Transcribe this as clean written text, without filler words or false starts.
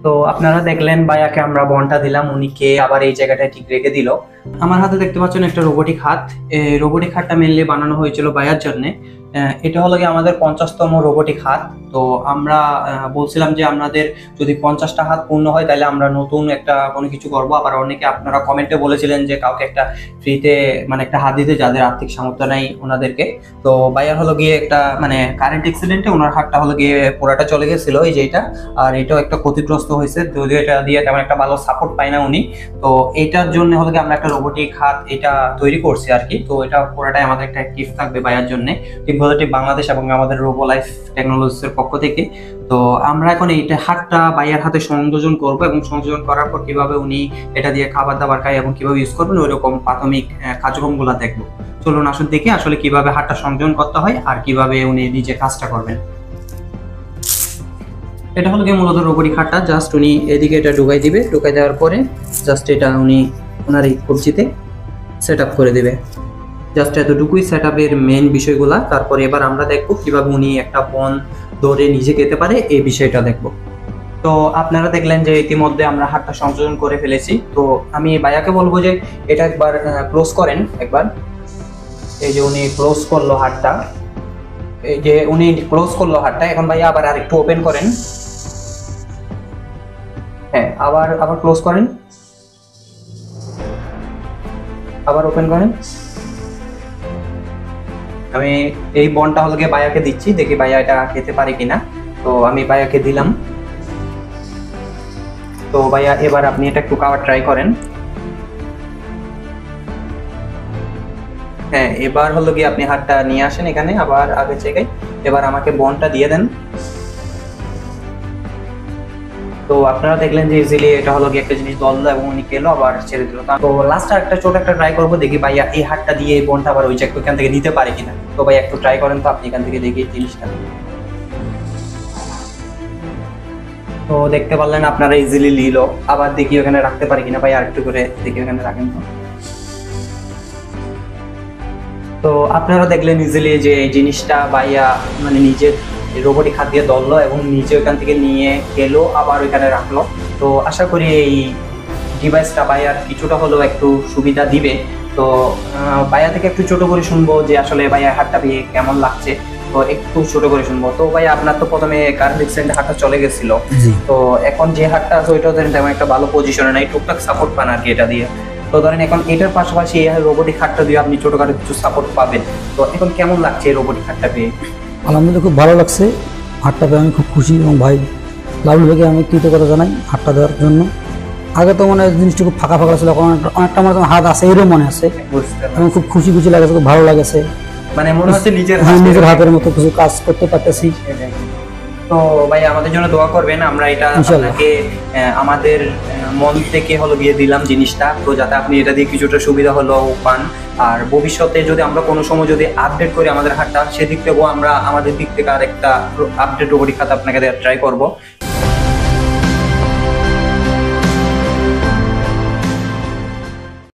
তো আপনারা দেখলেন ভাইয়াকে আমরা বনটা দিলাম, উনি কে আবার এই জায়গাটা ঠিক রেখে দিল। আমার হাতে দেখতে পাচ্ছেন একটা রোবোটিক হাত। এই রোবোটিক হাতটা মেনলি বানানো হয়েছিল ভাইয়ার জন্য। এটা হলো গিয়ে আমাদের 50তম রোবোটিক হাত। তো আমরা বলছিলাম যে আমাদের যদি 50টা হাত পূর্ণ হয় তাহলে আমরা নতুন একটা কোনো কিছু করবো। আবার অনেকে আপনারা কমেন্টে বলেছিলেন যে কাউকে একটা ফ্রিতে মানে একটা হাত দিতে, যাদের আর্থিক সামর্থ্য নাই ওনাদেরকে। তো ভাইয়ার হলো গিয়ে একটা মানে কারেন্ট অ্যাক্সিডেন্টে ওনার হাতটা হলো গিয়ে পুরাটা চলে গেছিল এই যে এটা, আর এটাও একটা ক্ষতিগ্রস্ত হয়েছে, যদিও এটা দিয়ে তেমন একটা ভালো সাপোর্ট পায় না উনি। তো এটার জন্য হলো গিয়ে আমরা একটা রোবোটিক হাত এটা তৈরি করছি আর কি। তো এটা পুরোটাই আমাদের একটা গিফট থাকবে ভাইয়ার জন্য, টিম পজিটিভ বাংলাদেশ এবং আমাদের রোবো লাইফ টেকনোলজিসের পক্ষ থেকে। তো আমরা এখন এইটা হাতটা ভাইয়ার হাতে সংযোজন করব এবং সংযোজন করার পর কিভাবে উনি এটা দিয়ে খাবার দাবার খায় এবং কিভাবে ইউজ করবেন ওই রকম প্রাথমিক কার্যক্রমগুলো দেখবো। চলুন আসুন দেখি আসলে কিভাবে হাতটা সংযোজন করতে হয় আর কিভাবে উনি নিজে কাজটা করবেন। এটা হলো গিয়ে মূলত রোবোটিক হাতটা, জাস্ট উনি এদিকে এটা ঢুকাই দিবে, ঢুকাই দেওয়ার পরে জাস্ট এটা উনি ওনার এই কবজিতে সেট আপ করে দেবে। জাস্ট এতটুকুই সেট আপের মেন বিষয়গুলা। তারপরে এবার আমরা দেখবো কিভাবে উনি একটা বন ধরে নিজে খেতে পারে, এই বিষয়টা দেখবো। তো আপনারা দেখলেন যে ইতিমধ্যে আমরা হাতটা সংযোজন করে ফেলেছি। তো আমি ভাইয়াকে বলবো যে এটা একবার ক্লোজ করেন একবার। এই যে উনি ক্লোজ করলো হাতটা, এই যে উনি ক্লোজ করলো হাতটা। এখন ভাইয়া আবার আরেকটু ওপেন করেন। হ্যাঁ, আবার আবার ক্লোজ করেন, আবার ওপেন করেন। আমি এই বনটা হলো গিয়ে ভাইয়াকে দিচ্ছি, দেখি ভাইয়া এটা খেতে পারে কিনা। তো আমি ভাইয়াকে দিলাম। তো ভাইয়া এবার আপনি এটা একটু খাওয়ার ট্রাই করেন। হ্যাঁ, এবার হলো গিয়ে আপনি হাতটা নিয়ে আসেন এখানে আবার আগের জায়গায়। এবার আমাকে বনটা দিয়ে দেন। তো আপনারা দেখলেন যে ইজিলি এটা হলো গিয়ে একটা জিনিস দললো এবং উনি খেলো আবার ছেড়ে দিল। তো লাস্ট একটা ছোট একটা ট্রাই করবো, দেখি ভাইয়া এই হাতটা দিয়ে এই বনটা আবার ওই জায়গা ওইখান থেকে নিতে পারে কিনা। তো ভাই একটু ট্রাই করেন তো আপনি এখান থেকে দেখি জিনিসটা। তো দেখতে পারলেন আপনারা ইজিলি নিল। আবার দেখি ওখানে রাখতে পারি কিনা, ভাই আরেকটু করে দেখি ওখানে রাখেন তো। তো আপনারা দেখলেন ইজিলি যে এই জিনিসটা ভাইয়া মানে নিজের রোবোটিক হাত দিয়ে ধরলো এবং নিজে ওইখান থেকে নিয়ে গেলো আবার ওইখানে রাখলো। তো আশা করি এই ডিভাইসটা ভাইয়ার কিছুটা হলেও একটু সুবিধা দিবে। তো ভাইয়া থেকে একটু ছোট করে শুনবো যে আসলে ভাইয়া হাতটা পেয়ে কেমন লাগছে। তো একটু ছোট করে শুনবো। তো ভাই আপনার তো প্রথমে কারেন্ট অ্যাক্সিডেন্টে হাতটা চলে গেছিল, তো এখন যে হাতটা আছে ওইটাও ধরেন তেমন একটা ভালো পজিশনে নাই, টুকটাক সাপোর্ট পান আর কি এটা দিয়ে। তো ধরেন এখন এটার পাশাপাশি এই রোবোটিক হাতটা দিয়ে আপনি ছোটখাটো কিছু সাপোর্ট পাবেন। তো এখন কেমন লাগছে এই রোবোটিক হাতটা পেয়ে? আলহামদুলিল্লাহ খুব ভালো লাগছে। হাতটা পেয়ে আমি খুব খুশি এবং ভাই লাভলু ভাইকে আমি কৃতজ্ঞতা জানাই হাতটা দেওয়ার জন্য। আগে তো মনে হয় জিনিসটা খুব ফাঁকা ফাঁকা ছিল, অনেকটা আমার হাত আছে এরও মনে আছে। আমি খুব খুশি খুশি লাগছে, খুব ভালো লাগছে, মানে মনে হচ্ছে নিজের হাতের মতো কিছু কাজ করতে পারতেছি। তো ভাই আমাদের জন্য দোয়া করবেন, আমরা এটা আপনাকে আমাদের মন থেকে হলো গিয়ে দিলাম জিনিসটা, তো যাতে আপনি এটা দিয়ে কিছুটা সুবিধা হলো পান। আর ভবিষ্যতে যদি আমরা কোনো সময় যদি আপডেট করি আমাদের হাতটা, সেদিক থেকেও আমরা আমাদের দিক থেকে আরেকটা আপডেট রোবোটিক হাত আপনাকে ট্রাই করবো।